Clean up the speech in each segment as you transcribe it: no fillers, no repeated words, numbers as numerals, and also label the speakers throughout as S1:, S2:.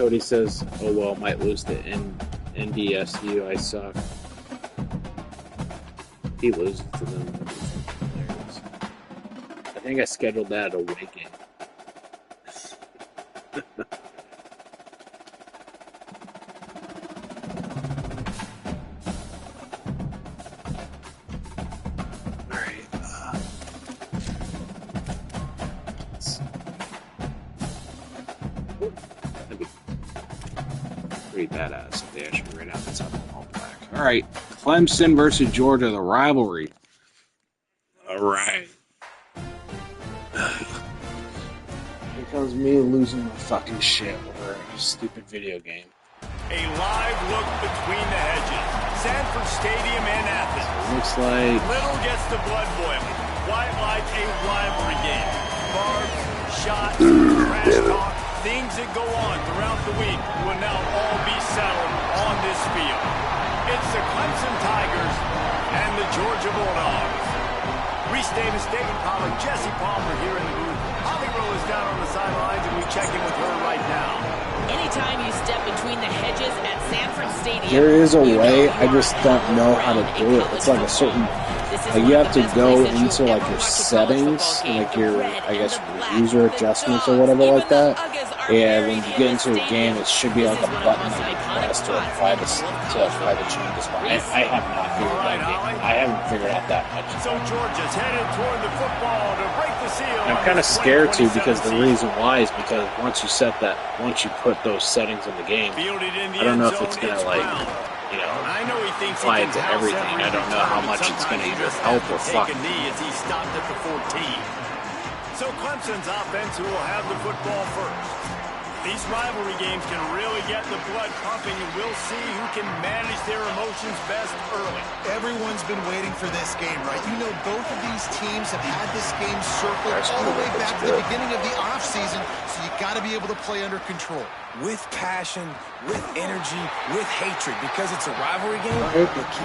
S1: Cody says, "Oh well, might lose to NDSU. I suck." He loses to them. I think I scheduled that away game. Badass if they actually ran out that's up in all black. All right, Clemson versus Georgia, the rivalry. All right. Here comes me losing my fucking shit over a stupid video game.
S2: A live look between the hedges. Sanford Stadium in Athens.
S1: Looks like
S2: little gets the blood boiling. Quite like a rivalry game. Barbs, shots, trash talk. Things that go on throughout the week will now all be settled on this field. It's the Clemson Tigers and the Georgia Bulldogs. Reese Davis, David Pollard, Jesse Palmer here in the booth. Holly Rowe is down on the sidelines, and we check in with her right now.
S3: Anytime you step between the hedges at Sanford Stadium,
S1: there is a way, I just don't know how to do it. It's like a certain, like you have to go into like your settings, like your, I guess, user adjustments or whatever like that. And when you get into a game, it should be like a button that you press to apply the changes. But I have not figured that game. I haven't figured out that much.
S2: So Georgia's headed toward the football to break the seal.
S1: And I'm kind of scared too, because the reason why is because once you put those settings in the game, I don't know if it's gonna like, you know, apply it to everything. I don't know how much it's gonna either help or fuck.
S2: So Clemson's offense who will have the football first. These rivalry games can really get the blood pumping, and we'll see who can manage their emotions best early.
S4: Everyone's been waiting for this game, right? You know, both of these teams have had this game circled all the way back to the beginning of the offseason, so you got to be able to play under control.
S5: With passion, with energy, with hatred, because it's a rivalry game.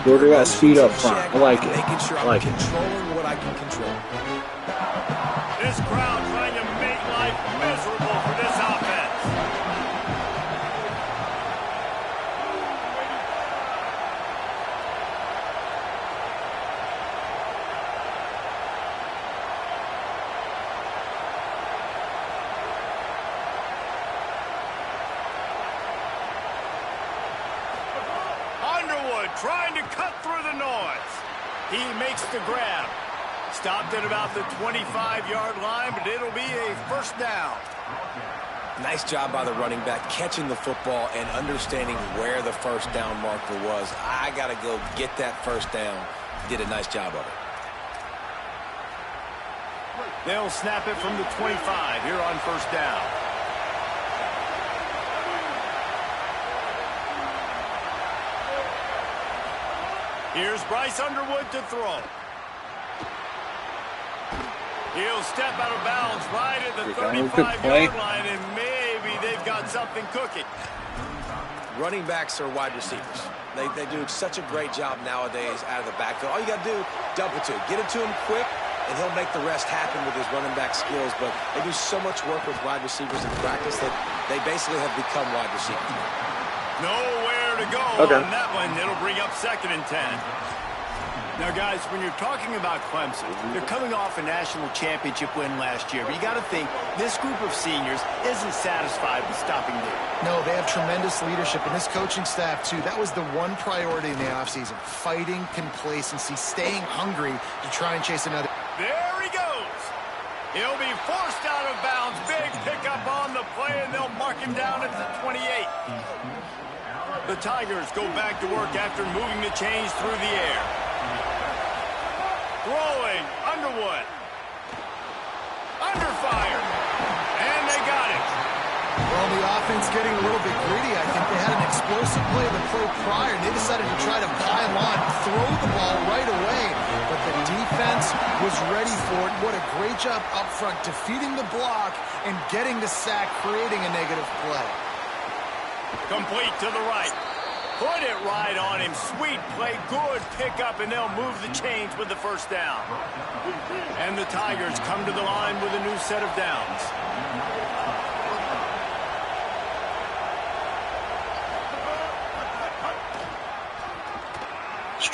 S1: Georgia got speed up front. I like it.
S5: Making sure I'm controlling what I can control.
S2: This crowd trying to make life miserable for this offense. Underwood trying to cut through the noise. He makes the grab. Stopped at about the 25-yard line, but it'll be a first down.
S5: Nice job by the running back, catching the football and understanding where the first down marker was. I got to go get that first down. Did a nice job of it.
S2: They'll snap it from the 25 here on first down. Here's Bryce Underwood to throw. He'll step out of bounds right at the 35-yard line, and maybe they've got something cooking.
S5: Running backs are wide receivers. They do such a great job nowadays out of the backfield. All you got to do, double to. Get it to him quick, and he'll make the rest happen with his running back skills. But they do so much work with wide receivers in practice that they basically have become wide receivers.
S2: Nowhere to go on that one. It'll bring up 2nd and 10. Now, guys, when you're talking about Clemson, they're coming off a national championship win last year. But you got to think this group of seniors isn't satisfied with stopping there.
S4: No, they have tremendous leadership, and this coaching staff, too. That was the one priority in the offseason, fighting complacency, staying hungry to try and chase another.
S2: There he goes. He'll be forced out of bounds. Big pickup on the play, and they'll mark him down at the 28. The Tigers go back to work after moving the chains through the air. Throwing, Underwood. Under fire. And they got it.
S4: Well, the offense getting a little bit greedy. I think they had an explosive play the play prior, and they decided to try to pile on, throw the ball right away. But the defense was ready for it. What a great job up front, defeating the block and getting the sack, creating a negative play.
S2: Complete to the right. Put it right on him. Sweet play. Good pickup, and they'll move the chains with the first down. And the Tigers come to the line with a new set of downs.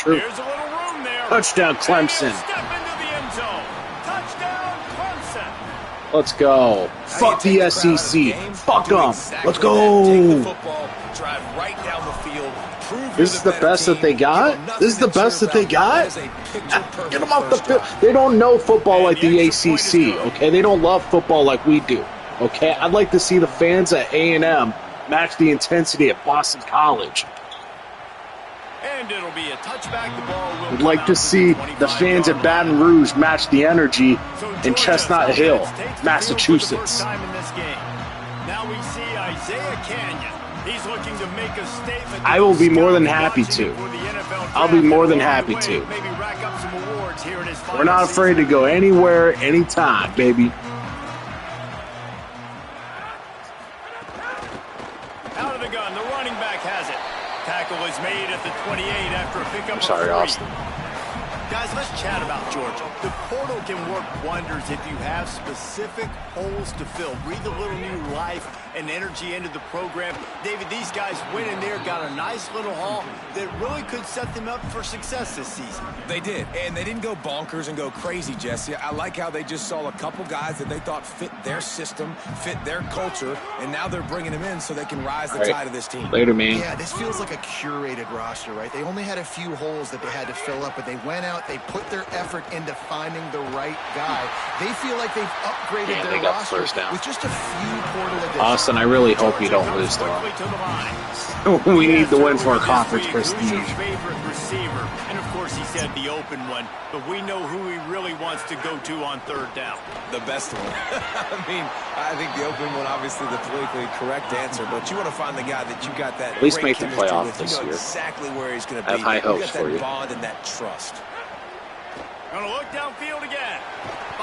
S1: true.
S2: Here's a little room there.
S1: Touchdown, Clemson.
S2: Step into the end zone. Touchdown, Clemson.
S1: Let's go. Fuck the SEC. Fuck them. Let's go.
S5: Take the football, drive right down the field.
S1: This is the best that they got? This is the best that they got? Get them off the field. They don't know football like the ACC, okay? They don't love football like we do, okay? I'd like to see the fans at A&M match the intensity at Boston College.
S2: And it'll be a touchback. The ball will
S1: I'd like to see the fans at Baton Rouge match the energy in Chestnut Hill, Massachusetts.
S2: Now we see Isaiah Canyon. He's looking to make a statement.
S1: I will be more than happy to. I'll be more than happy to. We're not afraid to go anywhere, anytime, baby.
S2: Out of the gun, the running back has it. Tackle is made at the 28 after a pickup.
S1: I'm sorry, Austin.
S2: Guys, let's chat about Georgia. The portal can work wonders if you have specific holes to fill. Breathe a little new life and energy into the program. David, these guys went in there, got a nice little haul that really could set them up for success this season.
S5: They did, and they didn't go bonkers and go crazy, Jesse. I like how they just saw a couple guys that they thought fit their system, fit their culture, and now they're bringing them in so they can rise the tide of this team.
S1: Later, man.
S4: Yeah, this feels like a curated roster, right? They only had a few holes that they had to fill up, but they went out, they put their effort into finding the right guy. They feel like they've upgraded their roster with just a few portal additions.
S1: Austin, I really hope you don't lose, though. We need to win for our conference prestige.
S2: Favorite receiver, and of course he said the open one, but we know who he really wants to go to on third down.
S5: The best one. I mean, I think the open one, obviously the politically correct answer, but you want to find the guy that you got that
S1: at least
S5: great
S1: make the
S5: chemistry
S1: playoff
S5: with.
S1: this
S5: You know
S1: year.
S5: exactly where he's going to be.
S1: I have high hopes
S5: got that
S1: for you.
S5: bond and that trust.
S2: Gonna look downfield again.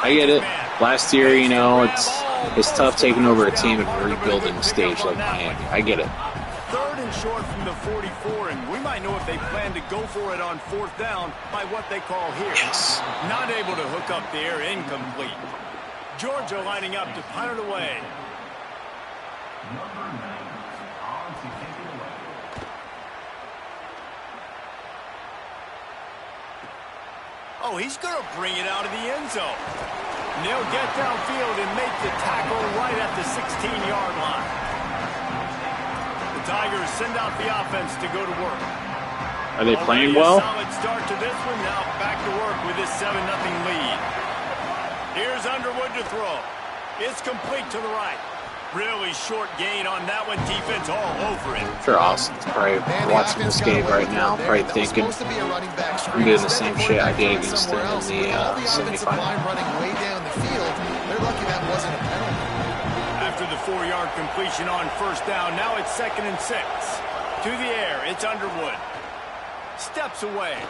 S1: I get it. Last year, you know, it's tough taking over a team and rebuilding a stage like Miami. I get it.
S2: Third and short from the 44, and we might know if they plan to go for it on fourth down by what they call here.
S1: Yes.
S2: Not able to hook up there, incomplete. Georgia lining up to punt it away. Oh, he's going to bring it out of the end zone. And they'll get downfield and make the tackle right at the 16-yard line. The Tigers send out the offense to go to work.
S1: Are they playing well?
S2: Solid start to this one. Now back to work with this 7-0 lead. Here's Underwood to throw. It's complete to the right. Really short gain on that one. Defense all over it.
S1: Sure, Austin's probably watching this game right now, probably thinking, I'm doing the same shit I did against them in the semifinal.
S4: Running way down the field. They're lucky that wasn't a penalty.
S2: After the 4-yard completion on first down, now it's 2nd and 6. To the air, it's Underwood. Steps away.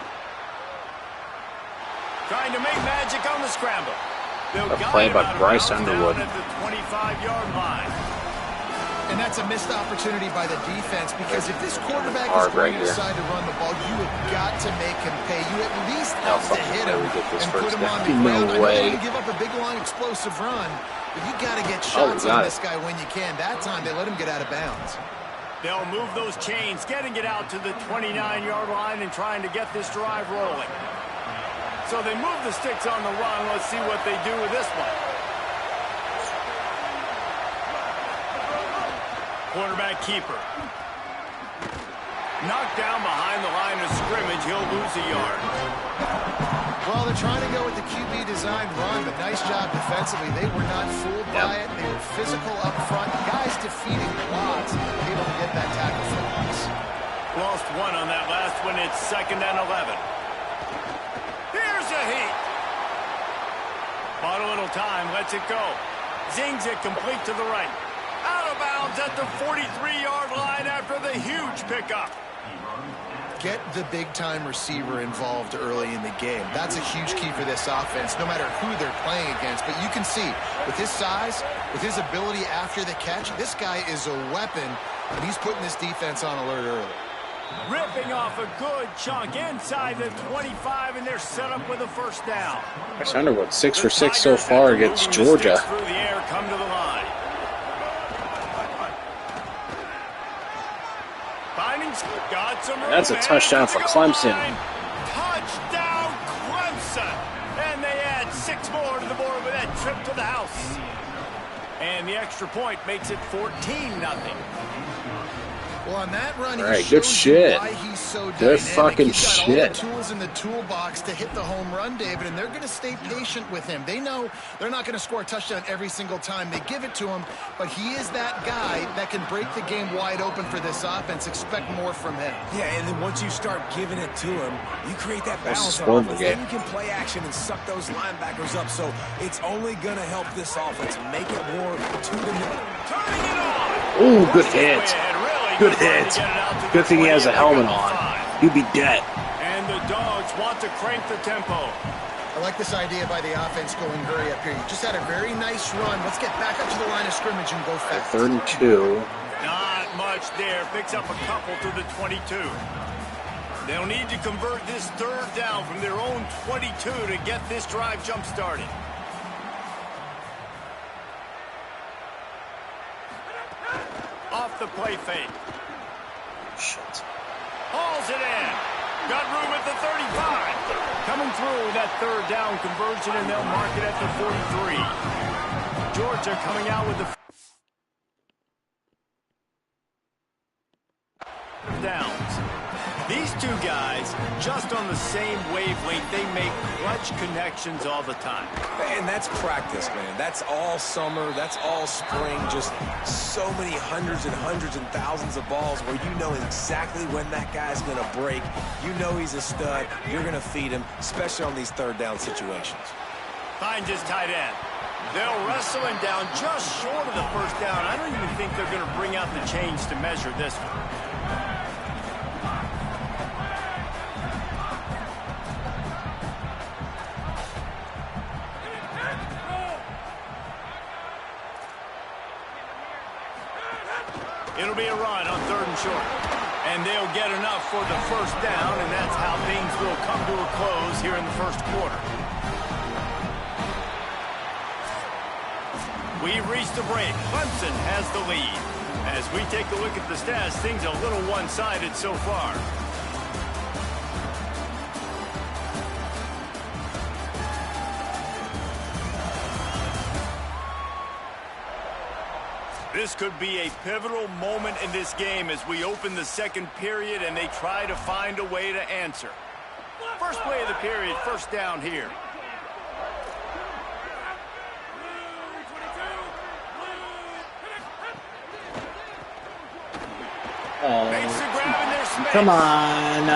S2: Trying to make magic on the scramble.
S1: A play by Bryce Underwood.
S2: At the 25-yard line.
S4: And that's a missed opportunity by the defense, because if this quarterback
S1: Hard
S4: is going
S1: right
S4: to
S1: here.
S4: decide to run the ball, you have got to make him pay. You at least have to hit him
S1: we get this
S4: and put
S1: first
S4: him
S1: down.
S4: on the
S1: No
S4: ground. I know
S1: way.
S4: you give up a big, long, explosive run, but you got to get shots on this guy when you can. That time, they let him get out of bounds.
S2: They'll move those chains, getting it out to the 29-yard line and trying to get this drive rolling. So they move the sticks on the run. Let's see what they do with this one. Quarterback keeper. Knocked down behind the line of scrimmage. He'll lose a yard.
S4: Well, they're trying to go with the QB design run, but nice job defensively. They were not fooled by it. They were physical up front. Guys defeating quads, able to get that tackle for loss.
S2: Lost one on that last one. It's 2nd and 11. Here's a heat. Bought a little time. Lets it go. Zings it complete to the right. Out of bounds at the 43-yard line after the huge pickup.
S4: Get the big-time receiver involved early in the game. That's a huge key for this offense, no matter who they're playing against. But you can see, with his size, with his ability after the catch, this guy is a weapon, and he's putting this defense on alert early.
S2: Ripping off a good chunk inside the 25, and they're set up with a first down.
S1: Bryce Underwood, 6 for 6 so far against Georgia.
S2: Through the air, come to the line.
S1: That's a touchdown for Clemson.
S2: Touchdown, Clemson! And they add 6 more to the board with that trip to the house. And the extra point makes it 14-0.
S4: Well, on that run,
S1: right,
S4: he
S1: good
S4: shows
S1: shit.
S4: you why he's so
S1: Good
S4: dynamic.
S1: fucking
S4: He's got
S1: shit.
S4: all the tools in the toolbox to hit the home run, David, and they're going to stay patient with him. They know they're not going to score a touchdown every single time they give it to him, but he is that guy that can break the game wide open for this offense. Expect more from him.
S5: Yeah, and then once you start giving it to him, you create that balance on
S1: Sport
S5: offense.
S1: brigade.
S5: Then you can play action and suck those linebackers up. So it's only going to help this offense make it more two-dimensional.
S2: Turning it on.
S1: Ooh, good
S2: Pushes
S1: hit.
S2: way ahead, really
S1: Good
S2: trying to
S1: hit.
S2: get it out to
S1: Good
S2: the
S1: thing he has a
S2: 20,
S1: helmet
S2: pick up the
S1: on.
S2: 5.
S1: He'd be dead.
S2: And the Dogs want to crank the tempo.
S4: I like this idea by the offense going hurry up here. You just had a very nice run. Let's get back up to the line of scrimmage and go fast.
S1: 3rd and 2.
S2: Not much there. Picks up a couple to the 22. They'll need to convert this 3rd down from their own 22 to get this drive jump-started. Off the play fake.
S1: Shit.
S2: Hauls it in. Got room at the 35. Coming through with that 3rd down conversion, and they'll mark it at the 43. Georgia coming out with the downs. These two guys, just on the same wavelength, they make clutch connections all the time.
S5: And that's practice, man. That's all summer. That's all spring. Just so many hundreds and thousands of balls where you know exactly when that guy's going to break. You know he's a stud. You're going to feed him, especially on these 3rd down situations.
S2: Finds his tight end. They'll wrestle him down just short of the 1st down. I don't even think they're going to bring out the chains to measure this one. It'll be a run on 3rd and short. And they'll get enough for the 1st down, and that's how things will come to a close here in the 1st quarter. We've reached the break. Clemson has the lead. As we take a look at the stats, things a little one-sided so far. This could be a pivotal moment in this game as we open the 2nd period and they try to find a way to answer. First play of the period, 1st down here. Makes the grab in their space.
S1: Come on.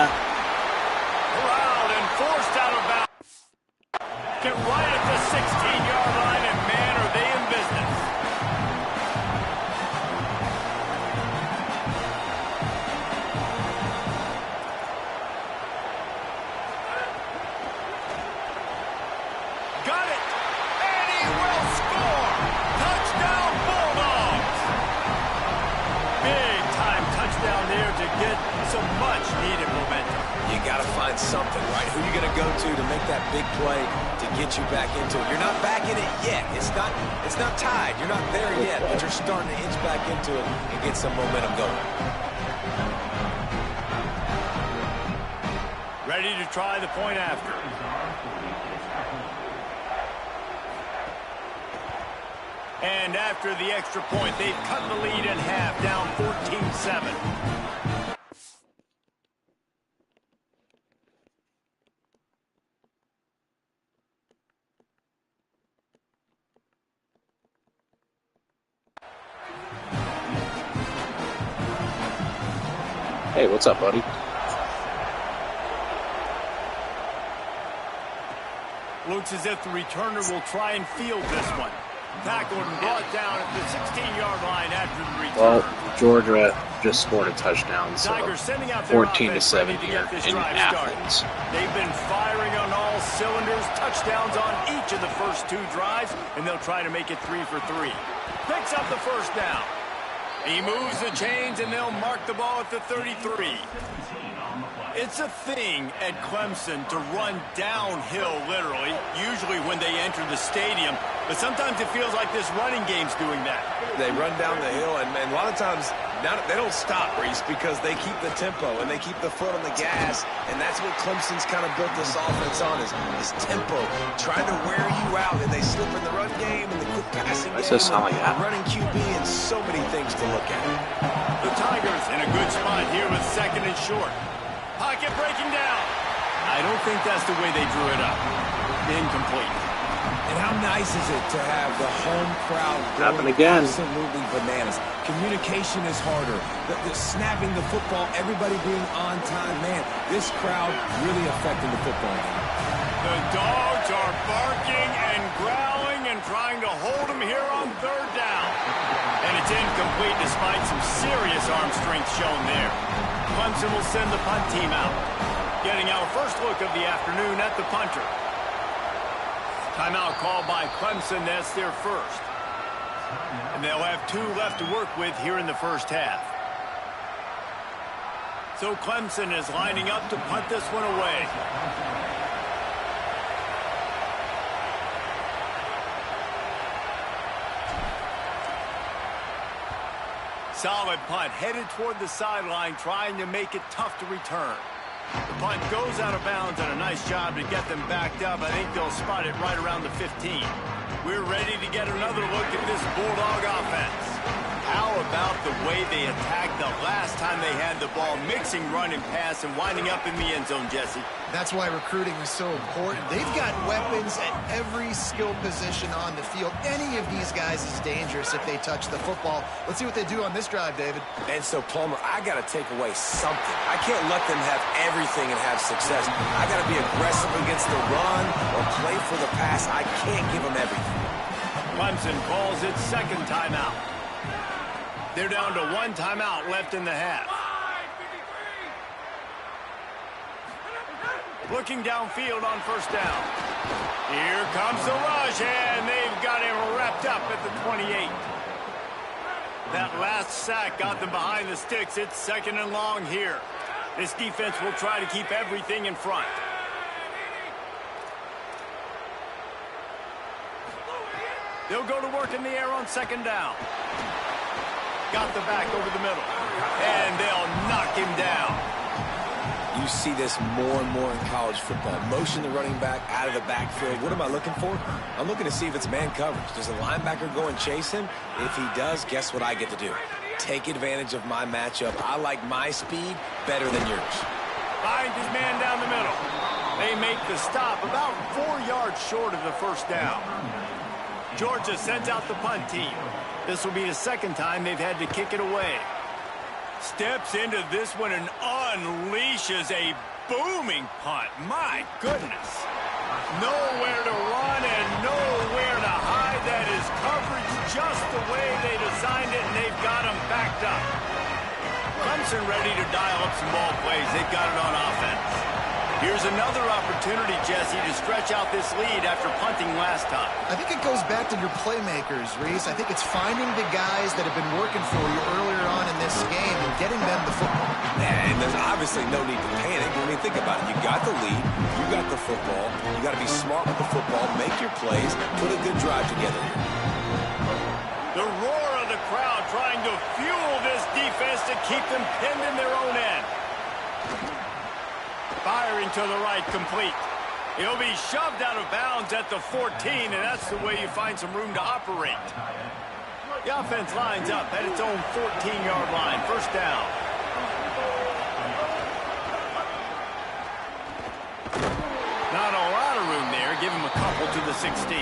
S2: Corralled and forced out of bounds. Get right at the 16-yard line, and man, are they in business. Got it, and he will score. Touchdown, Bulldogs. Big-time touchdown there to get some much-needed momentum.
S5: You got to find something, right? Who are you going to go to make that big play to get you back into it? You're not back in it yet. It's not tied. You're not there yet, but you're starting to inch back into it and get some momentum going.
S2: Ready to try the point after. And after the extra point, they've cut the lead in half, down 14-7.
S1: Hey, what's up, buddy?
S2: Looks as if the returner will try and field this one. Tackled and brought down at the 16-yard line after the return.
S1: Well, Georgia just scored a touchdown, so
S2: Tigers sending out their
S1: 14-7
S2: offense
S1: here
S2: ready to get this
S1: in
S2: drive
S1: Athens.
S2: started. They've been firing on all cylinders, touchdowns on each of the first 2 drives, and they'll try to make it 3 for 3. Picks up the 1st down. He moves the chains, and they'll mark the ball at the 33. It's a thing at Clemson to run downhill, literally, usually when they enter the stadium. But sometimes it feels like this running game's doing that.
S5: They run down the hill, and a lot of times they don't stop, Reese, because they keep the tempo and they keep the foot on the gas, and that's what Clemson's kind of built this offense on is tempo, trying to wear you out, and they slip in the run game and the quick passing game, and running QB, and so many things to look at.
S2: The Tigers in a good spot here with 2nd and short. Pocket breaking down. I don't think that's the way they drew it up. Incomplete.
S5: And how nice is it to have the home crowd
S1: Happen
S5: going
S1: again.
S5: absolutely bananas. Communication is harder. The snapping the football, everybody being on time. Man, this crowd really affecting the football game.
S2: The dogs are barking and growling and trying to hold them here on 3rd down. And it's incomplete despite some serious arm strength shown there. Clemson will send the punt team out. Getting our first look of the afternoon at the punter. Timeout called by Clemson. That's their first. And they'll have 2 left to work with here in the first half. So Clemson is lining up to punt this one away. Solid punt, headed toward the sideline, trying to make it tough to return. The punt goes out of bounds, and a nice job to get them backed up. I think they'll spot it right around the 15. We're ready to get another look at this Bulldog offense. How about the way they attacked the last time they had the ball, mixing run and pass and winding up in the end zone, Jesse?
S4: That's why recruiting is so important. They've got weapons at every skill position on the field. Any of these guys is dangerous if they touch the football. Let's see what they do on this drive, David.
S5: And so, Palmer, I got to take away something. I can't let them have everything and have success. I got to be aggressive against the run or play for the pass. I can't give them everything.
S2: Clemson calls its 2nd timeout. They're down to 1 timeout left in the half. Looking downfield on 1st down. Here comes the rush, and they've got him wrapped up at the 28. That last sack got them behind the sticks. It's 2nd and long here. This defense will try to keep everything in front. They'll go to work in the air on 2nd down. Got the back over the middle. And they'll knock him down.
S5: You see this more and more in college football. Motion the running back out of the backfield. What am I looking for? I'm looking to see if it's man coverage. Does the linebacker go and chase him? If he does, guess what I get to do? Take advantage of my matchup. I like my speed better than yours.
S2: Finds his man down the middle. They make the stop about 4 yards short of the 1st down. Georgia sends out the punt team. This will be the 2nd time they've had to kick it away. Steps into this one and unleashes a booming punt. My goodness. Nowhere to run and nowhere to hide. That is coverage just the way they designed it, and they've got them backed up. Clemson ready to dial up some ball plays. They've got it on offense. Here's another opportunity, Jesse, to stretch out this lead after punting last time.
S4: I think it goes back to your playmakers, Reese. I think it's finding the guys that have been working for you earlier on in this game and getting them the football.
S5: And there's obviously no need to panic. I mean, think about it. You got the lead. You got the football. You got to be smart with the football. Make your plays. Put a good drive together here.
S2: The roar of the crowd trying to fuel this defense to keep them pinned in their own end. Firing to the right, complete. He'll be shoved out of bounds at the 14, and that's the way you find some room to operate. The offense lines up at its own 14-yard line. 1st down. Not a lot of room there. Give him a couple to the 16.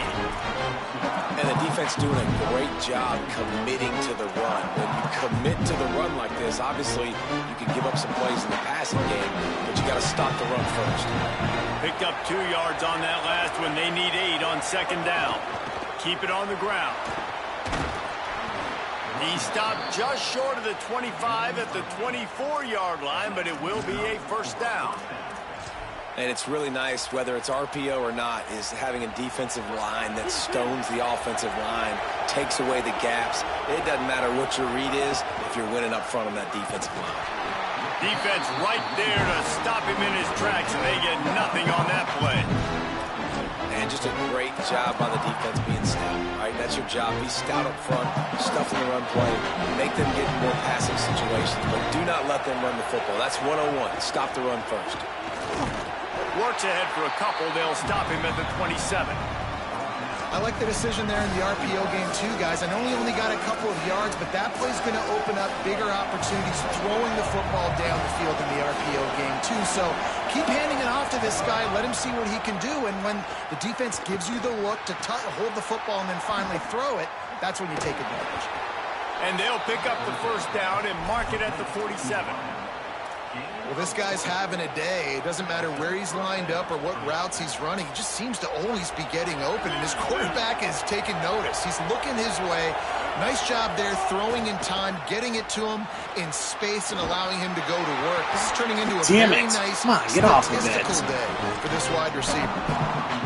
S5: And the defense doing a great job committing to the run. When you commit to the run like this, obviously you can give up some plays in the passing game, but you got to stop the run first.
S2: Picked up 2 yards on that last one. They need 8 on 2nd down. Keep it on the ground. He stopped just short of the 25 at the 24-yard line, but it will be a 1st down.
S5: And it's really nice, whether it's RPO or not, is having a defensive line that stones the offensive line, takes away the gaps. It doesn't matter what your read is if you're winning up front on that defensive line.
S2: Defense right there to stop him in his tracks, and they get nothing on that play.
S5: And just a great job by the defense being stout. All right, that's your job. Be stout up front, stuff in the run play, make them get more passing situations, but do not let them run the football. That's 101. Stop the run first.
S2: Works ahead for a couple. They'll stop him at the 27.
S4: I like the decision there in the RPO game too, guys. I know he only got a couple of yards, but that play's going to open up bigger opportunities throwing the football down the field in the RPO game too. So keep handing it off to this guy. Let him see what he can do. And when the defense gives you the look to hold the football and then finally throw it, that's when you take advantage.
S2: And they'll pick up the first down and mark it at the 47.
S4: Well, this guy's having a day. It doesn't matter where he's lined up or what routes he's running. He just seems to always be getting open, and his quarterback is taking notice. He's looking his way. Nice job there, throwing in time, getting it to him in space, and allowing him to go to work. This is turning into a very nice statistical day for this wide receiver.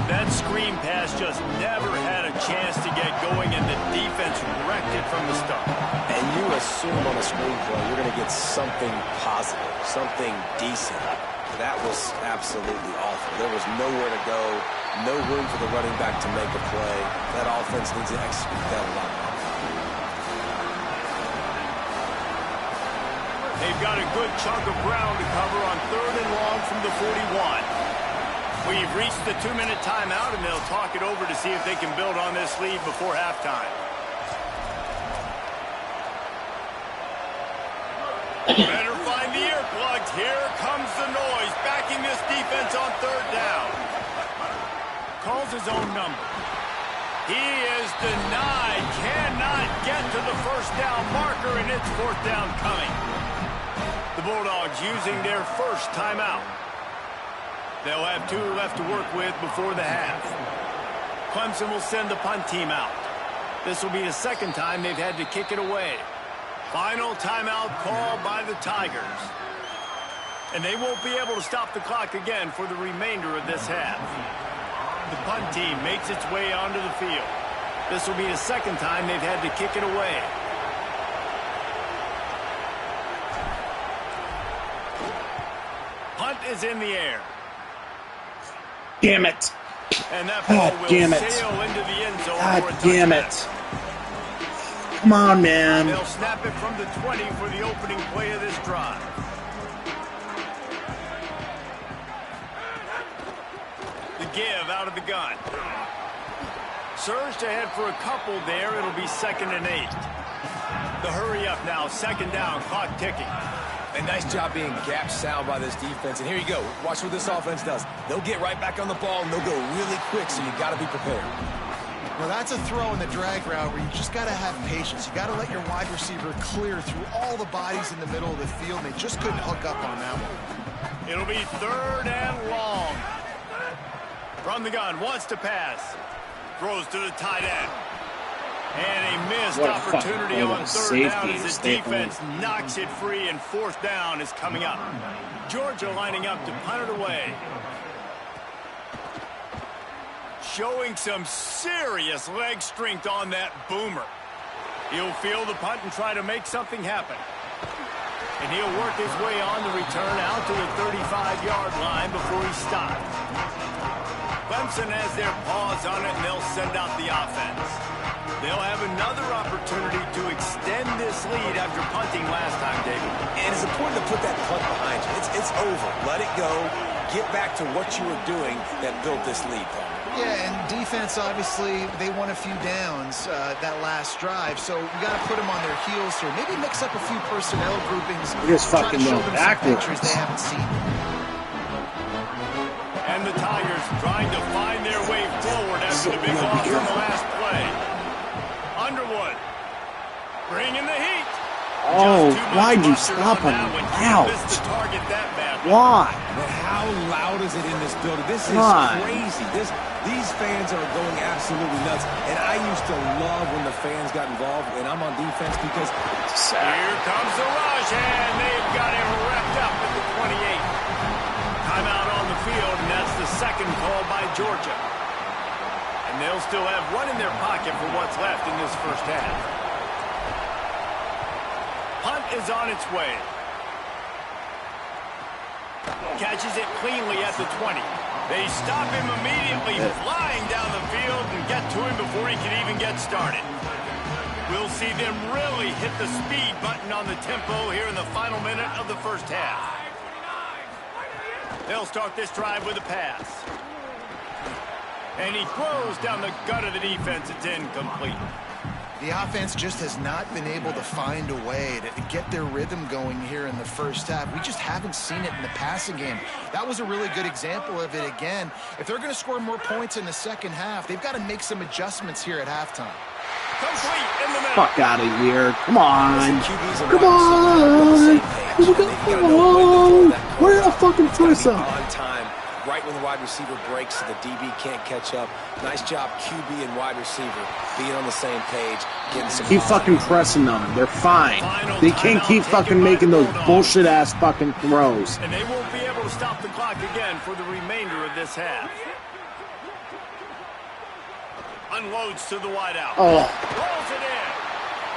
S2: That screen pass just never had a chance to get going, and the defense wrecked it from the start.
S5: And you assume on a screen play you're going to get something positive, something decent. That was absolutely awful. There was nowhere to go, no room for the running back to make a play. That offense needs to execute that a lot more.
S2: They've got a good chunk of ground to cover on 3rd and long from the 41. We've reached the 2-minute timeout, and they'll talk it over to see if they can build on this lead before halftime. Better find the earplugs. Here comes the noise, backing this defense on 3rd down. Calls his own number. He is denied, cannot get to the first down marker, and it's 4th down coming. The Bulldogs using their first timeout. They'll have 2 left to work with before the half. Clemson will send the punt team out. This will be the second time they've had to kick it away. Final timeout called by the Tigers. And they won't be able to stop the clock again for the remainder of this half. The punt team makes its way onto the field. This will be the second time they've had to kick it away. Punt is in the air.
S1: Damn it.
S2: And that ball will sail into the end zone for a touchback.
S1: Damn it. Come on, man.
S2: They'll snap it from the 20 for the opening play of this drive. The give out of the gun. Surged ahead for a couple there. It'll be 2nd and 8. The hurry up now. 2nd down. Clock ticking.
S5: A nice job being gap sound by this defense. And here you go. Watch what this offense does. They'll get right back on the ball, and they'll go really quick, so you got to be prepared.
S4: Well, that's a throw in the drag route where you just got to have patience. You got to let your wide receiver clear through all the bodies in the middle of the field, and they just couldn't hook up on that one.
S2: It'll be 3rd and long. From the gun, wants to pass. Throws to the tight end. And a missed opportunity on 3rd down as the defense knocks it free, and 4th down is coming up. Georgia lining up to punt it away. Showing some serious leg strength on that boomer. He'll field the punt and try to make something happen. And he'll work his way on the return out to the 35-yard line before he stops. Clemson has their paws on it, and they'll send out the offense. They'll have another opportunity to extend this lead after punting last time, David.
S5: And it's important to put that punt behind you. It's over. Let it go. Get back to what you were doing that built this lead.
S4: Yeah, and defense, obviously, they won a few downs that last drive, so we got to put them on their heels here. Maybe mix up a few personnel groupings.
S1: Just fucking
S4: show
S1: going
S4: them
S1: backwards.
S4: some features they haven't seen.
S2: And the Tigers trying to find their way forward after the big loss on the last play. Underwood bringing the heat.
S1: Oh, why'd you stop him? Ouch. Why?
S5: But how loud is it in this building? This is crazy. These fans are going absolutely nuts. And I used to love when the fans got involved, and I'm on defense because
S2: here comes the rush, and they've got him wrapped up at the 28. Timeout on the field, and that's the second call by Georgia. And they'll still have one in their pocket for what's left in this first half. Punt is on its way. Catches it cleanly at the 20. They stop him immediately, flying down the field, and get to him before he can even get started. We'll see them really hit the speed button on the tempo here in the final minute of the first half. They'll start this drive with a pass. And he throws down the gut of the defense. It's incomplete.
S4: The offense just has not been able to find a way to get their rhythm going here in the first half. We just haven't seen it in the passing game. That was a really good example of it again. If they're going to score more points in the second half, they've got to make some adjustments here at halftime.
S2: Complete in the middle.
S1: Fuck out of here. Come on.
S5: Come on.
S1: Where the fucking press up?
S5: On time, right when the wide receiver breaks so the DB can't catch up. Nice job, QB and wide receiver being on the same page, getting some.
S1: Keep fucking pressing them. They're fine. They can't keep fucking making those bullshit ass fucking throws.
S2: And they won't be able to stop the clock again for the remainder of this half. Unloads to the wideout.
S1: Oh.
S2: Rolls it in.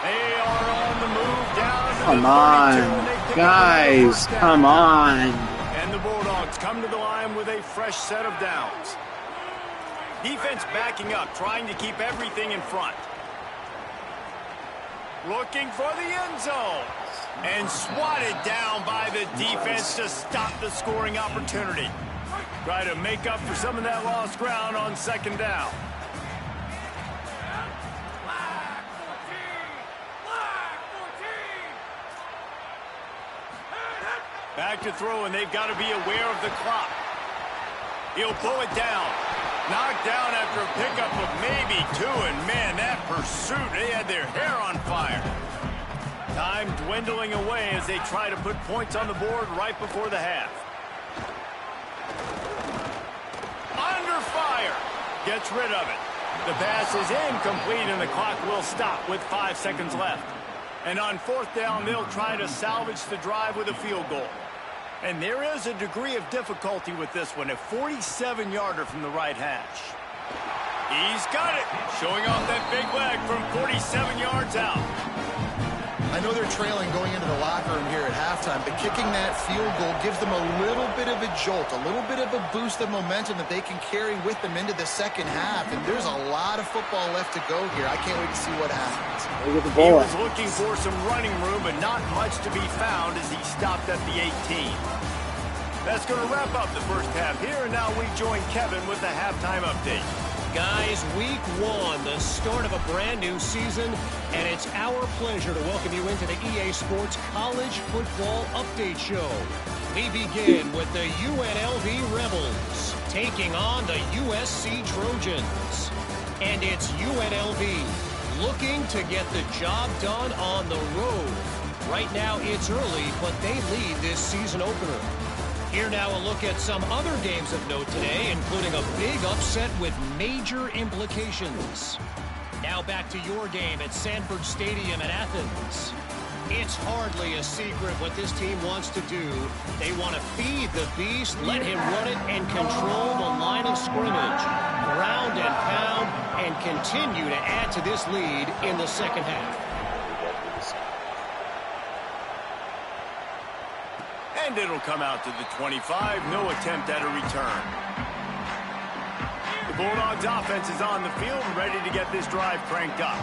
S2: They are on the move down to
S1: Come
S2: the 32,
S1: on.
S2: and they pick
S1: Guys,
S2: up the first down.
S1: come on.
S2: And the Bulldogs come to the line with a fresh set of downs. Defense backing up, trying to keep everything in front. Looking for the end zone. And swatted down by the defense to stop the scoring opportunity. Try to make up for some of that lost ground on second down. Back to throw, and they've got to be aware of the clock. He'll pull it down. Knocked down after a pickup of maybe 2, and man, that pursuit, they had their hair on fire. Time dwindling away as they try to put points on the board right before the half. Under fire. Gets rid of it. The pass is incomplete, and the clock will stop with 5 seconds left. And on fourth down, they'll try to salvage the drive with a field goal. And there is a degree of difficulty with this one, a 47-yarder from the right hash. He's got it, showing off that big leg from 47 yards out.
S4: I know they're trailing going into the locker room here at halftime, but kicking that field goal gives them a little bit of a jolt, a little bit of a boost of momentum that they can carry with them into the second half. And there's a lot of football left to go here. I can't wait to see what happens.
S2: He was looking for some running room, but not much to be found as he stopped at the 18. That's going to wrap up the first half here, and now we join Kevin with the halftime update.
S6: Guys, week 1, the start of a brand new season, and it's our pleasure to welcome you into the EA Sports College Football Update Show. We begin with the UNLV Rebels taking on the USC Trojans. And it's UNLV looking to get the job done on the road. Right now it's early, but they lead this season opener. Here now a look at some other games of note today, including a big upset with major implications. Now back to your game at Sanford Stadium in Athens. It's hardly a secret what this team wants to do. They want to feed the beast, let him run it, and control the line of scrimmage. Ground and pound, and continue to add to this lead in the second half.
S2: And it'll come out to the 25. No attempt at a return. The Bulldogs offense is on the field and ready to get this drive cranked up.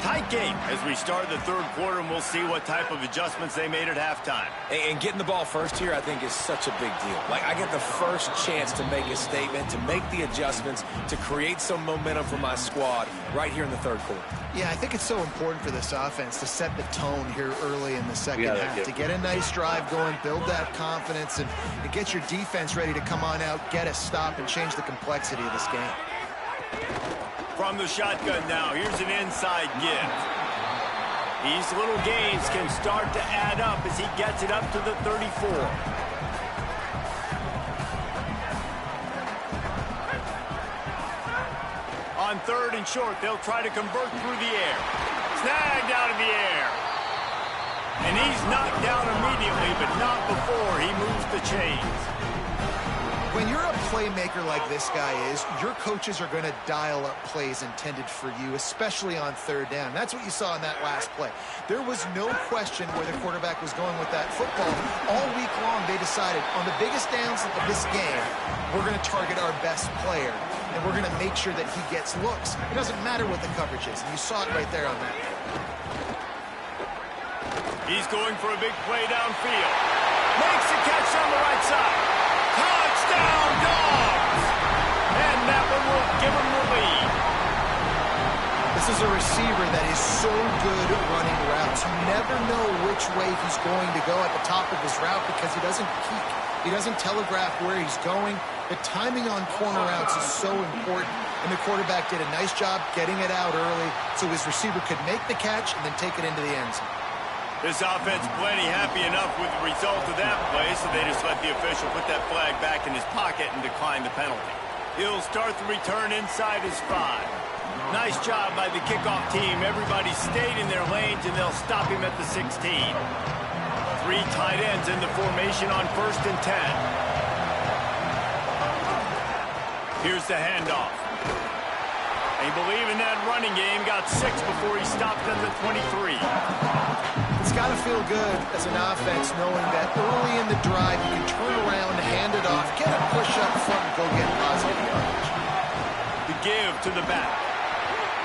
S2: Tight game as we start the third quarter, and we'll see what type of adjustments they made at halftime.
S5: And getting the ball first here, I think, is such a big deal. Like, I get the first chance to make a statement, to make the adjustments, to create some momentum for my squad right here in the third quarter.
S4: Yeah, I think it's so important for this offense to set the tone here early in the second half, to get a nice drive going, build that confidence, and get your defense ready to come on out, get a stop, and change the complexity of this game.
S2: From the shotgun now, here's an inside give. These little gains can start to add up as he gets it up to the 34. On third and short, they'll try to convert through the air. Snagged out of the air. And he's knocked down immediately, but not before he moves the chains.
S4: When you're a playmaker like this guy is, your coaches are going to dial up plays intended for you, especially on third down. That's what you saw in that last play. There was no question where the quarterback was going with that football. All week long, they decided on the biggest downs of this game, we're going to target our best player, and we're going to make sure that he gets looks. It doesn't matter what the coverage is, and you saw it right there on that.
S2: He's going for a big play downfield. Makes the catch on the right side. Touchdown, Dogs! And that one will give him the lead.
S4: This is a receiver that is so good at running routes. You never know which way he's going to go at the top of his route because he doesn't peek. He doesn't telegraph where he's going. The timing on corner routes is so important, and the quarterback did a nice job getting it out early so his receiver could make the catch and then take it into the end zone.
S2: This offense plenty happy enough with the result of that play, so they just let the official put that flag back in his pocket and decline the penalty. He'll start the return inside his 5. Nice job by the kickoff team. Everybody stayed in their lanes, and they'll stop him at the 16. 3 tight ends in the formation on 1st and 10. Here's the handoff. They believe in that running game. Got 6 before he stopped at the 23.
S4: It's got to feel good as an offense knowing that early in the drive you can turn around, hand it off, get a push up front, and go get positive yardage.
S2: The give to the back.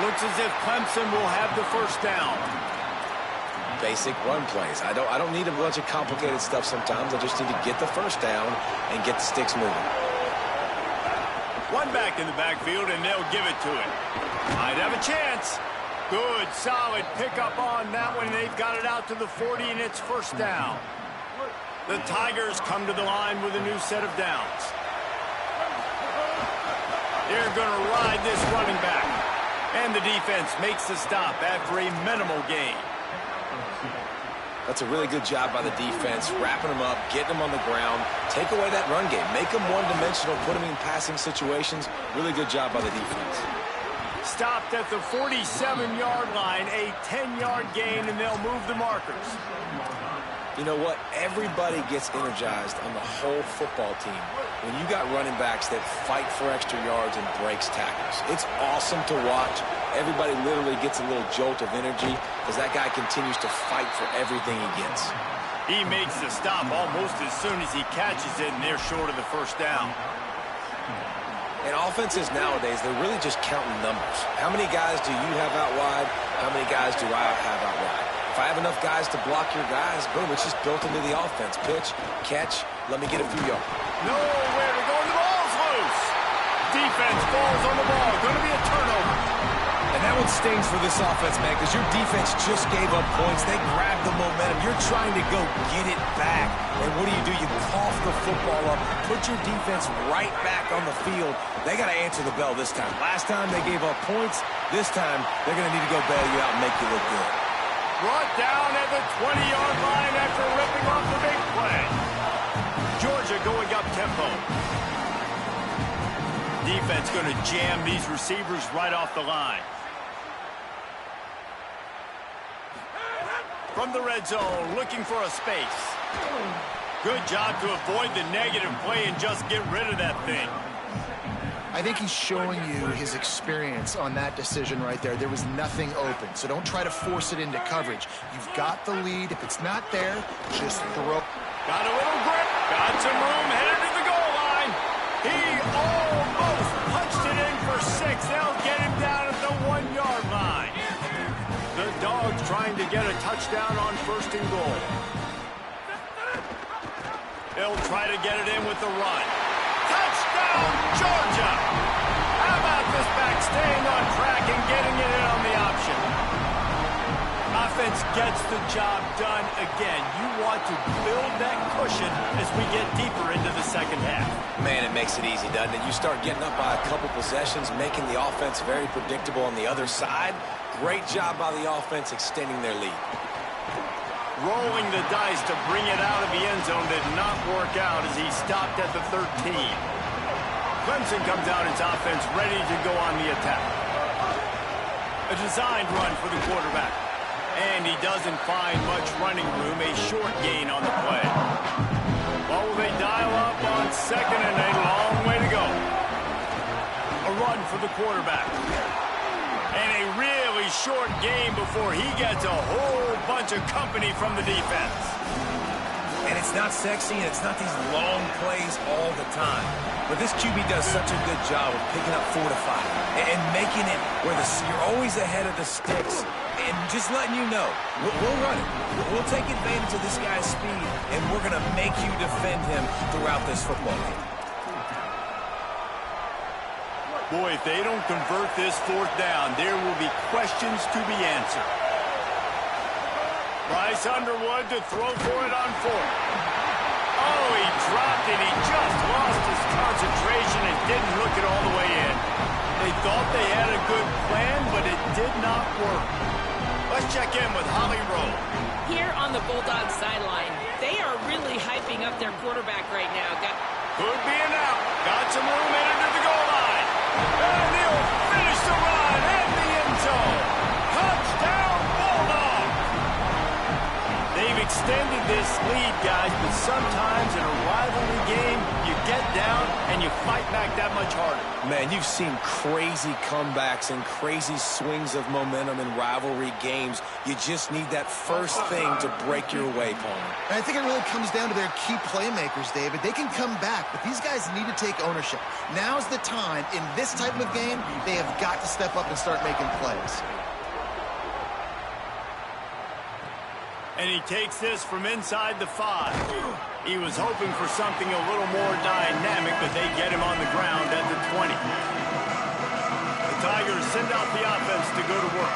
S2: Looks as if Clemson will have the first down.
S5: Basic run plays. I don't need a bunch of complicated stuff sometimes. I just need to get the first down and get the sticks moving.
S2: One back in the backfield, and they'll give it to him. Might have a chance. Good, solid pickup on that one. They've got it out to the 40, and it's first down. The Tigers come to the line with a new set of downs. They're going to ride this running back. And the defense makes the stop after a minimal gain.
S5: That's a really good job by the defense, wrapping them up, getting them on the ground, take away that run game, make them one-dimensional, put them in passing situations. Really good job by the defense.
S2: Stopped at the 47-yard line, a 10-yard gain, and they'll move the markers.
S5: You know what? Everybody gets energized on the whole football team when you got running backs that fight for extra yards and breaks tackles. It's awesome to watch. Everybody literally gets a little jolt of energy as that guy continues to fight for everything he gets.
S2: He makes the stop almost as soon as he catches it, and they're short of the first down.
S5: And offenses nowadays, they're really just counting numbers. How many guys do you have out wide? How many guys do I have out wide? If I have enough guys to block your guys, boom, it's just built into the offense. Pitch, catch, let me get a few yards.
S2: Nowhere to go, and the ball's loose. Defense falls on the ball. Going to be a turnover.
S5: And that one stings for this offense, man, because your defense just gave up points. They grabbed the momentum. You're trying to go get it back. And what do? You cough the football up, put your defense right back on the field. They got to answer the bell this time. Last time they gave up points. This time they're going to need to go bail you out and make you look good.
S2: Brought down at the 20-yard line after ripping off the big play. Georgia going up tempo. Defense going to jam these receivers right off the line. From the red zone, looking for a space. Good job to avoid the negative play and just get rid of that thing.
S4: I think he's showing you his experience on that decision right there. There was nothing open, so don't try to force it into coverage. You've got the lead. If it's not there, just throw.
S2: Got a little grip. Got some room. Headed to the goal line. He almost punched it in for 6. They'll get him down at the 1-yard line. The Dogs trying to get a touchdown on 1st and goal. They'll try to get it in with the run. Touchdown, Georgia! How about this back staying on track and getting it in on the option? Offense gets the job done again. You want to build that cushion as we get deeper into the second half.
S5: Man, it makes it easy, doesn't it? You start getting up by a couple possessions, making the offense very predictable on the other side. Great job by the offense extending their lead.
S2: Rolling the dice to bring it out of the end zone did not work out as he stopped at the 13. Clemson comes out its offense ready to go on the attack. A designed run for the quarterback. And he doesn't find much running room, a short gain on the play. What will they dial up on second and a long way to go. A run for the quarterback. And a really short game before he gets a whole bunch of company from the defense.
S5: And it's not sexy, and it's not these long plays all the time. But this QB does such a good job of picking up 4 to 5 and making it where you're always ahead of the sticks and just letting you know, we'll run it. We'll take advantage of this guy's speed, and we're going to make you defend him throughout this football game.
S2: Boy, if they don't convert this 4th down, there will be questions to be answered. Bryce Underwood to throw for it on 4th. Oh, he dropped it. He just lost his concentration and didn't look it all the way in. They thought they had a good plan, but it did not work. Let's check in with Holly Rowe.
S3: Here on the Bulldogs sideline, they are really hyping up their quarterback right now.
S2: Could be an out. Got some room in into the goal line. And he'll finish the run in the end zone. Touchdown, Bulldogs! They've extended this lead, guys, but sometimes in a rivalry game, you get down and you fight back that much harder.
S5: Man, you've seen crazy comebacks and crazy swings of momentum in rivalry games. You just need that first thing to break your way, Palmer.
S4: And I think it really comes down to their key playmakers, David. They can come back, but these guys need to take ownership. Now's the time. In this type of game, they have got to step up and start making plays.
S2: And he takes this from inside the 5. He was hoping for something a little more dynamic, but they get him on the ground at the 20. The Tigers send out the offense to go to work.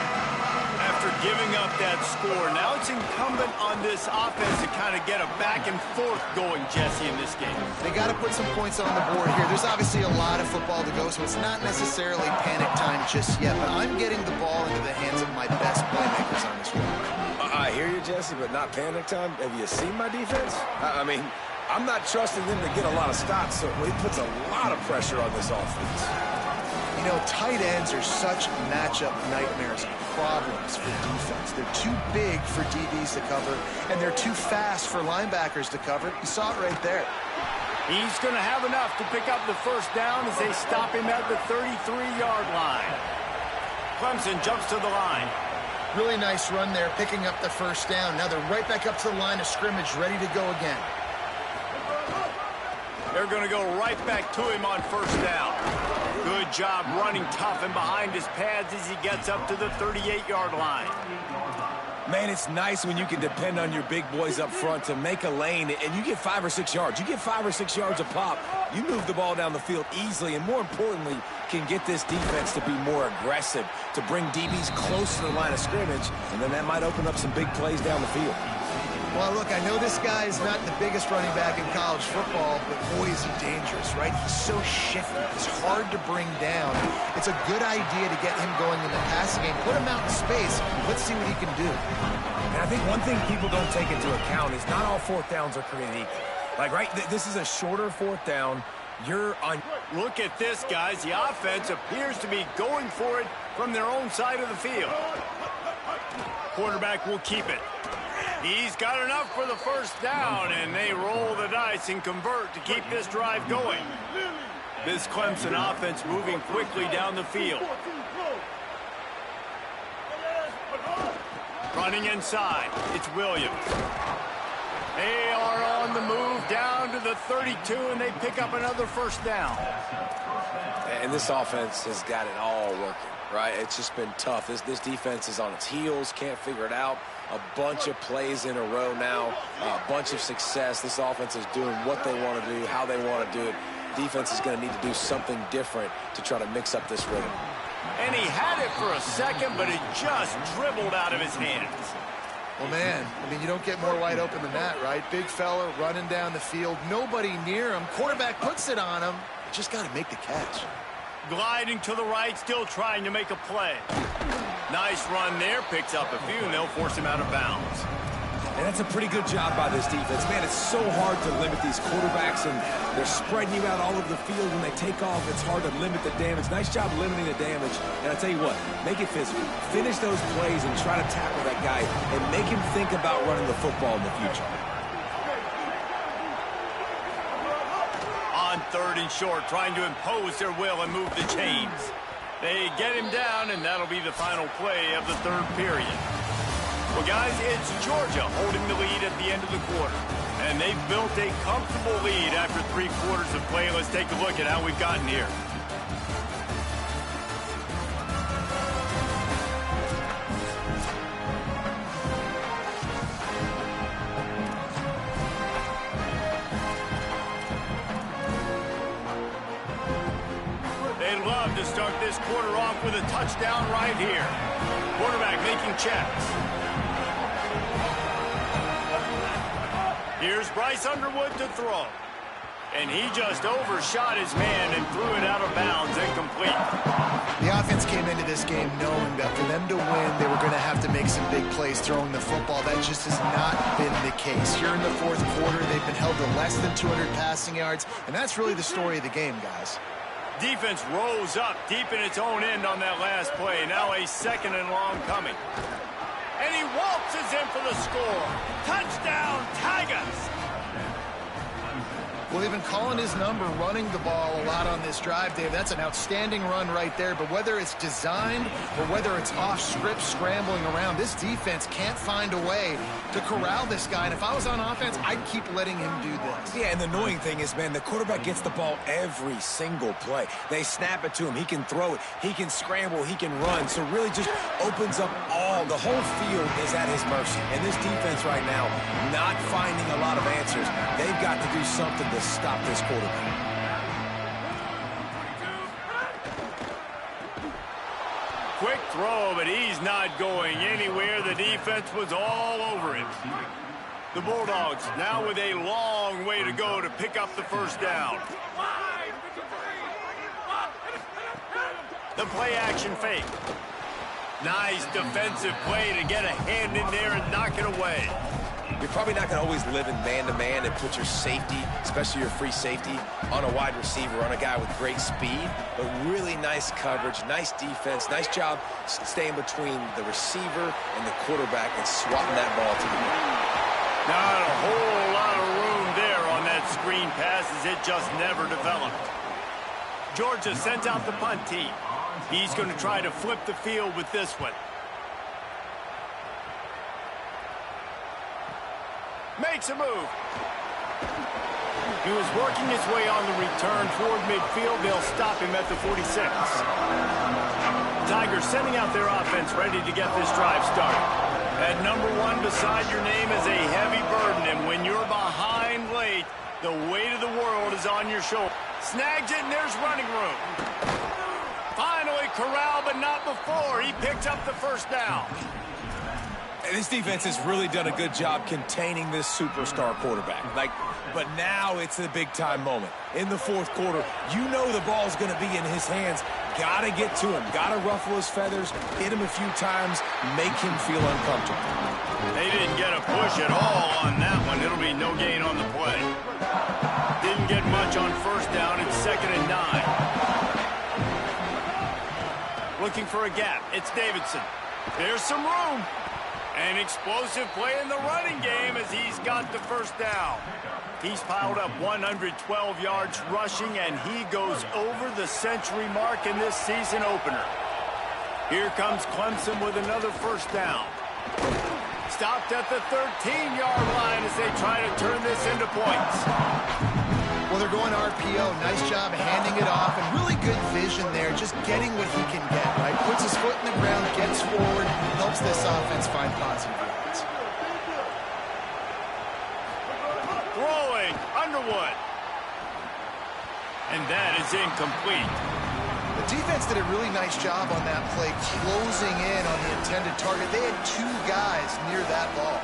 S2: After giving up that score, now it's incumbent on this offense to kind of get a back and forth going, Jesse, in this game.
S4: They got to put some points on the board here. There's obviously a lot of football to go, so it's not necessarily panic time just yet, but I'm getting the ball into the hands of my best playmakers on this one.
S5: I hear you, Jesse, but not panic time. Have you seen my defense? I mean, I'm not trusting them to get a lot of stops, so it puts a lot of pressure on this offense.
S4: You know, tight ends are such matchup nightmares, problems for defense. They're too big for DBs to cover, and they're too fast for linebackers to cover. You saw it right there.
S2: He's going to have enough to pick up the first down as they stop him at the 33-yard line. Clemson jumps to the line.
S4: Really nice run there, picking up the first down. Now they're right back up to the line of scrimmage, ready to go again.
S2: They're going to go right back to him on first down. Good job running tough and behind his pads as he gets up to the 38-yard line.
S5: Man, it's nice when you can depend on your big boys up front to make a lane, and you get 5 or 6 yards. You get 5 or 6 yards a pop, you move the ball down the field easily, and more importantly, can get this defense to be more aggressive, to bring DBs close to the line of scrimmage, and then that might open up some big plays down the field.
S4: Well, look, I know this guy is not the biggest running back in college football, but boy, is he dangerous, right? He's so shifty. He's hard to bring down. It's a good idea to get him going in the passing game. Put him out in space. Let's see what he can do.
S5: And I think one thing people don't take into account is not all 4th downs are created equal. Like, right, this is a shorter 4th down. You're on.
S2: Look at this, guys. The offense appears to be going for it from their own side of the field. Quarterback will keep it. He's got enough for the first down, and they roll the dice and convert to keep this drive going. This Clemson offense moving quickly down the field. Running inside, it's Williams. They are on the move down to the 32, and they pick up another first down.
S5: And this offense has got it all working, right? It's just been tough. This defense is on its heels, can't figure it out. A bunch of plays in a row now, a bunch of success. This offense is doing what they want to do, how they want to do it. Defense is going to need to do something different to try to mix up this rhythm.
S2: And he had it for a second, but it just dribbled out of his hands.
S4: Well, man, I mean, you don't get more wide open than that, right? Big fella running down the field, nobody near him. Quarterback puts it on him. Just got to make the catch.
S2: Gliding to the right, still trying to make a play. Nice run there, picks up a few, and they'll force him out of bounds.
S5: And that's a pretty good job by this defense. Man, it's so hard to limit these quarterbacks, and they're spreading you out all over the field. When they take off, it's hard to limit the damage. Nice job limiting the damage. And I'll tell you what, make it physical. Finish those plays and try to tackle that guy and make him think about running the football in the future.
S2: On 3rd and short, trying to impose their will and move the chains. They get him down, and that'll be the final play of the 3rd period. Well, guys, it's Georgia holding the lead at the end of the quarter. And they've built a comfortable lead after 3 quarters of play. Let's take a look at how we've gotten here. They'd love to start this quarter off with a touchdown right here. Quarterback making checks. Here's Bryce Underwood to throw. And he just overshot his man and threw it out of bounds, incomplete.
S4: The offense came into this game knowing that for them to win, they were going to have to make some big plays throwing the football. That just has not been the case. Here in the 4th quarter, they've been held to less than 200 passing yards, and that's really the story of the game, guys.
S2: Defense rose up deep in its own end on that last play. Now a 2nd and long coming. And he waltzes in for the score. Touchdown, Tigers!
S4: Well, they've been calling his number, running the ball a lot on this drive, Dave. That's an outstanding run right there. But whether it's designed or whether it's off script, scrambling around, this defense can't find a way to corral this guy. And if I was on offense, I'd keep letting him do this.
S5: Yeah, and the annoying thing is, man, the quarterback gets the ball every single play. They snap it to him. He can throw it. He can scramble. He can run. So really just opens up the whole field is at his mercy. And this defense right now, not finding a lot of answers. They've got to do something to stop this quarterback.
S2: Quick throw, but he's not going anywhere. The defense was all over him. The Bulldogs now with a long way to go to pick up the 1st down. The play action fake. Nice defensive play to get a hand in there and knock it away.
S5: You're probably not going to always live in man-to-man and put your safety, especially your free safety, on a wide receiver, on a guy with great speed, but really nice coverage, nice defense, nice job staying between the receiver and the quarterback and swatting that ball to the ground.
S2: Not a whole lot of room there on that screen pass as it just never developed. Georgia sends out the punt team. He's going to try to flip the field with this one. Makes a move. He was working his way on the return toward midfield. They'll stop him at the 46. Tigers sending out their offense ready to get this drive started. At number 1 beside your name is a heavy burden, and when you're behind late, the weight of the world is on your shoulder. Snags it, and there's running room. Finally corralled, but not before. He picks up the 1st down.
S5: And this defense has really done a good job containing this superstar quarterback. But now it's a big-time moment. In the 4th quarter, you know the ball's going to be in his hands. Got to get to him. Got to ruffle his feathers, hit him a few times, make him feel uncomfortable.
S2: They didn't get a push at all on that one. It'll be no gain on the play. Didn't get much on 1st down. It's 2nd and 9. Looking for a gap. It's Davidson. There's some room. An explosive play in the running game as he's got the 1st down. He's piled up 112 yards rushing, and he goes over the century mark in this season opener. Here comes Clemson with another 1st down. Stopped at the 13-yard line as they try to turn this into points.
S4: Well, they're going RPO. Nice job handing it off, and really good vision there, just getting what he can get, right? Puts his foot in the ground, gets forward, helps this offense find positive yards.
S2: Throwing, Underwood. And that is incomplete.
S4: The defense did a really nice job on that play, closing in on the intended target. They had 2 guys near that ball.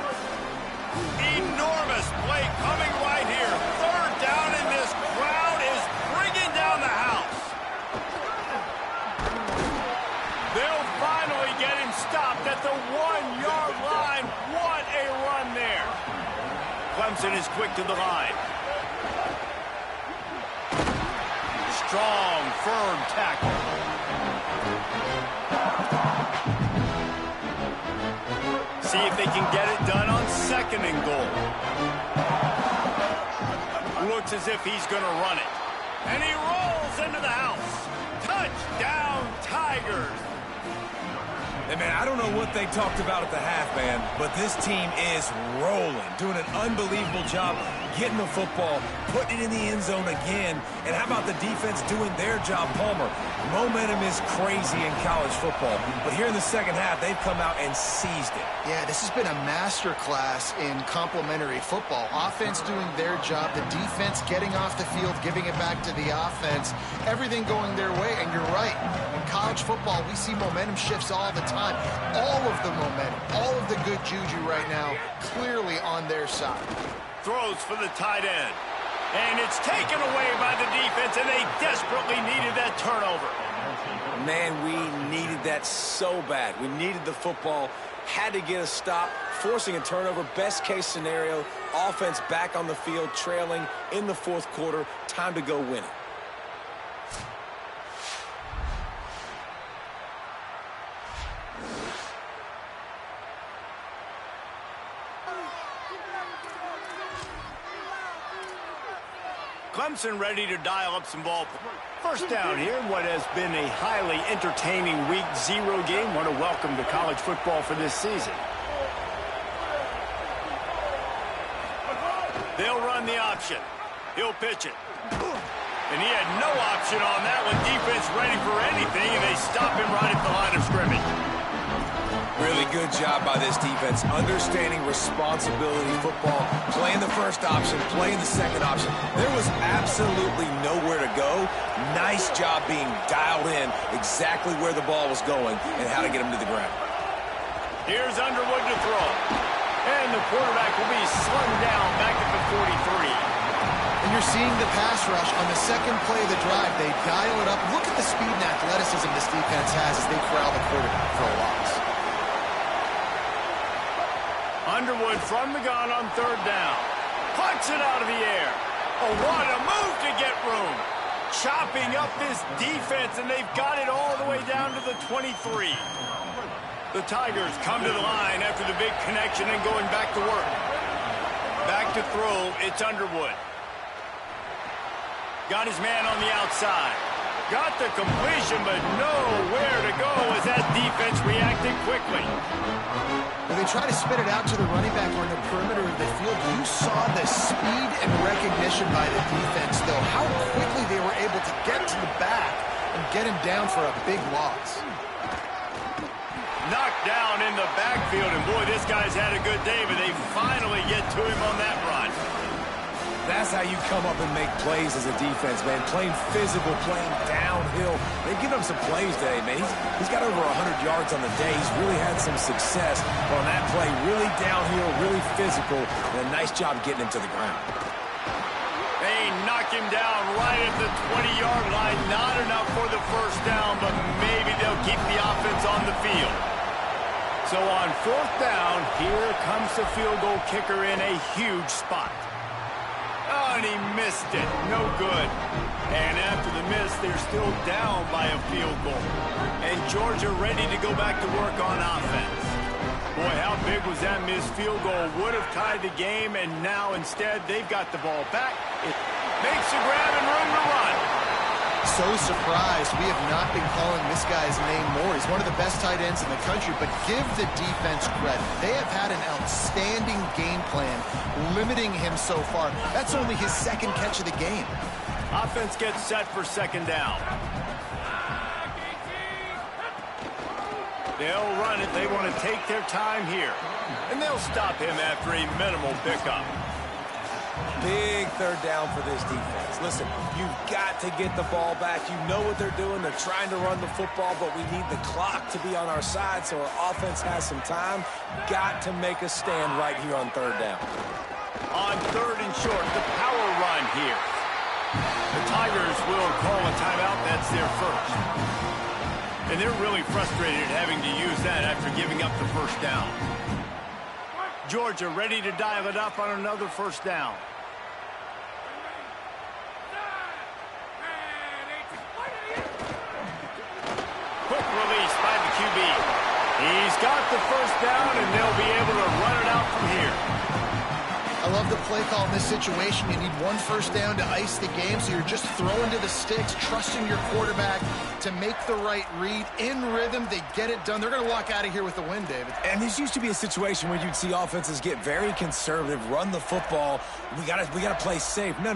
S2: Enormous play coming right here. 3rd down, and this crowd is bringing down the house. They'll finally get him stopped at the 1-yard line. What a run there. Clemson is quick to the line. Strong, firm tackle. See if they can get it done on 2nd and goal. Looks as if he's going to run it. And he rolls into the house. Touchdown, Tigers.
S5: Hey, man, I don't know what they talked about at the half, man, but this team is rolling, doing an unbelievable job getting the football, putting it in the end zone again. And how about the defense doing their job, Palmer? Momentum is crazy in college football, but here in the second half, they've come out and seized it.
S4: Yeah, this has been a master class in complementary football. Offense doing their job, the defense getting off the field, giving it back to the offense, everything going their way. And you're right, in college football, we see momentum shifts all the time. All of the momentum, all of the good juju right now, clearly on their side.
S2: Throws for the tight end. And it's taken away by the defense, and they desperately needed that turnover.
S5: Man, we needed that so bad. We needed the football, had to get a stop, forcing a turnover. Best case scenario, offense back on the field, trailing in the fourth quarter. Time to go win it.
S2: Clemson ready to dial up some ball. First down here, what has been a highly entertaining Week 0 game. Want to welcome to college football for this season. They'll run the option. He'll pitch it. And he had no option on that one. Defense ready for anything, and they stop him right at the line of scrimmage.
S5: Really good job by this defense, understanding responsibility football, playing the first option, playing the second option. There was absolutely nowhere to go. Nice job being dialed in exactly where the ball was going and how to get him to the ground.
S2: Here's Underwood to throw. And the quarterback will be slung down back at the 43.
S4: And you're seeing the pass rush on the second play of the drive. They dial it up. Look at the speed and athleticism this defense has as they corral the quarterback for a loss.
S2: Underwood from the gun on third down. Punts it out of the air. Oh, what a move to get room. Chopping up this defense, and they've got it all the way down to the 23. The Tigers come to the line after the big connection and going back to work. Back to throw, it's Underwood. Got his man on the outside. Got the completion, but nowhere to go as that defense reacted quickly.
S4: When they try to spit it out to the running back on the perimeter of the field, you saw the speed and recognition by the defense, though. How quickly they were able to get to the back and get him down for a big loss.
S2: Knocked down in the backfield, and boy, this guy's had a good day, but they finally get to him on that run.
S5: That's how you come up and make plays as a defense, man. Playing physical, playing downhill. They've given him some plays today, man. He's got over 100 yards on the day. He's really had some success on that play. Really downhill, really physical, and a nice job getting him to the ground.
S2: They knock him down right at the 20-yard line. Not enough for the first down, but maybe they'll keep the offense on the field. So on fourth down, here comes the field goal kicker in a huge spot. Oh, and he missed it. No good. And after the miss, they're still down by a field goal. And Georgia ready to go back to work on offense. Boy, how big was that missed field goal? Would have tied the game, and now instead they've got the ball back. It makes a grab and room to run.
S4: So surprised we have not been calling this guy's name more. He's one of the best tight ends in the country, but give the defense credit. They have had an outstanding game plan, limiting him so far. That's only his second catch of the game.
S2: Offense gets set for second down. They'll run it. They want to take their time here. And they'll stop him after a minimal pickup.
S5: Big third down for this defense. Listen, you've got to get the ball back. You know what they're doing. They're trying to run the football, but we need the clock to be on our side so our offense has some time. Got to make a stand right here on third down.
S2: On third and short, the power run here. The Tigers will call a timeout. That's their first. And they're really frustrated having to use that after giving up the first down. Georgia ready to dial it up on another first down. Quick release by the QB. He's got the first down, and they'll be able to run it out from here.
S4: I love the play call in this situation. You need 1 first down to ice the game, so you're just throwing to the sticks, trusting your quarterback to make the right read. In rhythm, they get it done. They're going to walk out of here with the win, David.
S5: And this used to be a situation where you'd see offenses get very conservative, run the football. We gotta play safe. No.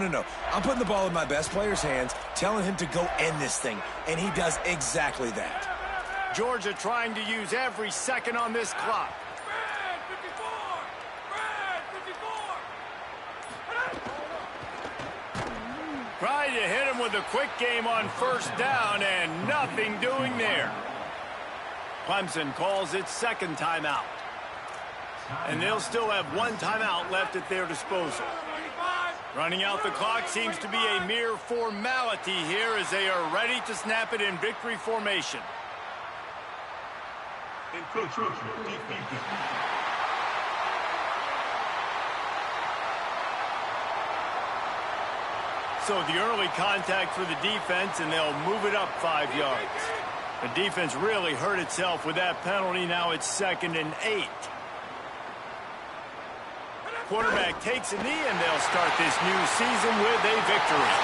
S5: I'm putting the ball in my best player's hands, telling him to go end this thing, and he does exactly that.
S2: Georgia trying to use every second on this clock. Trying to hit him with a quick game on first down, and nothing doing there. Clemson calls its second timeout. And they'll still have 1 timeout left at their disposal. Running out the clock seems to be a mere formality here as they are ready to snap it in victory formation. So the early contact for the defense, and they'll move it up 5 yards. The defense really hurt itself with that penalty. Now it's 2nd and 8. Quarterback takes a knee, and they'll start this new season with a victory.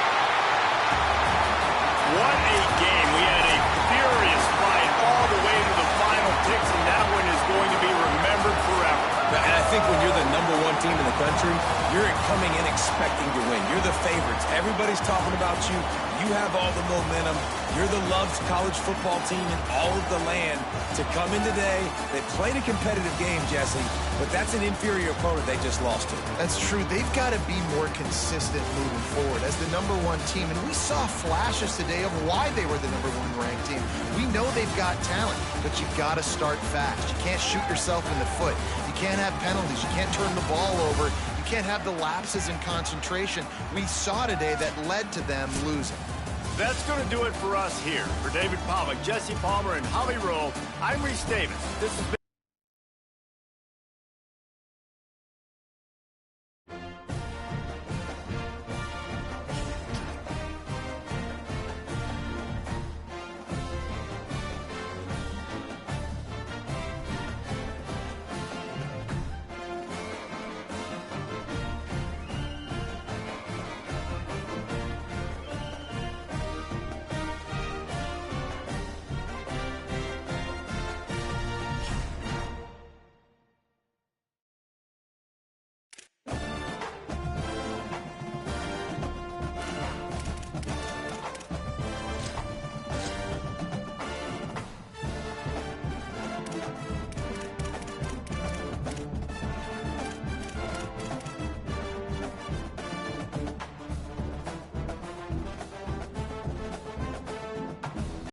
S2: What a game. We had a furious fight all the way to the final picks, and that one is going to be remembered forever.
S5: And I think when you're the #1 team in the country, you're coming in expecting to win. You're the favorites. Everybody's talking about you. You have all the momentum. You're the loved college football team in all of the land. To come in today, they played a competitive game, Jesse, but that's an inferior opponent they just lost to.
S4: That's true. They've got to be more consistent moving forward as the #1 team. And we saw flashes today of why they were the #1 ranked team. We know they've got talent, but you've got to start fast. You can't shoot yourself in the foot. You can't have penalties. You can't turn the ball over. You can't have the lapses in concentration we saw today that led to them losing.
S2: That's going to do it for us here. For David Pollack, Jesse Palmer, and Holly Rowe, I'm Reese Davis. This has been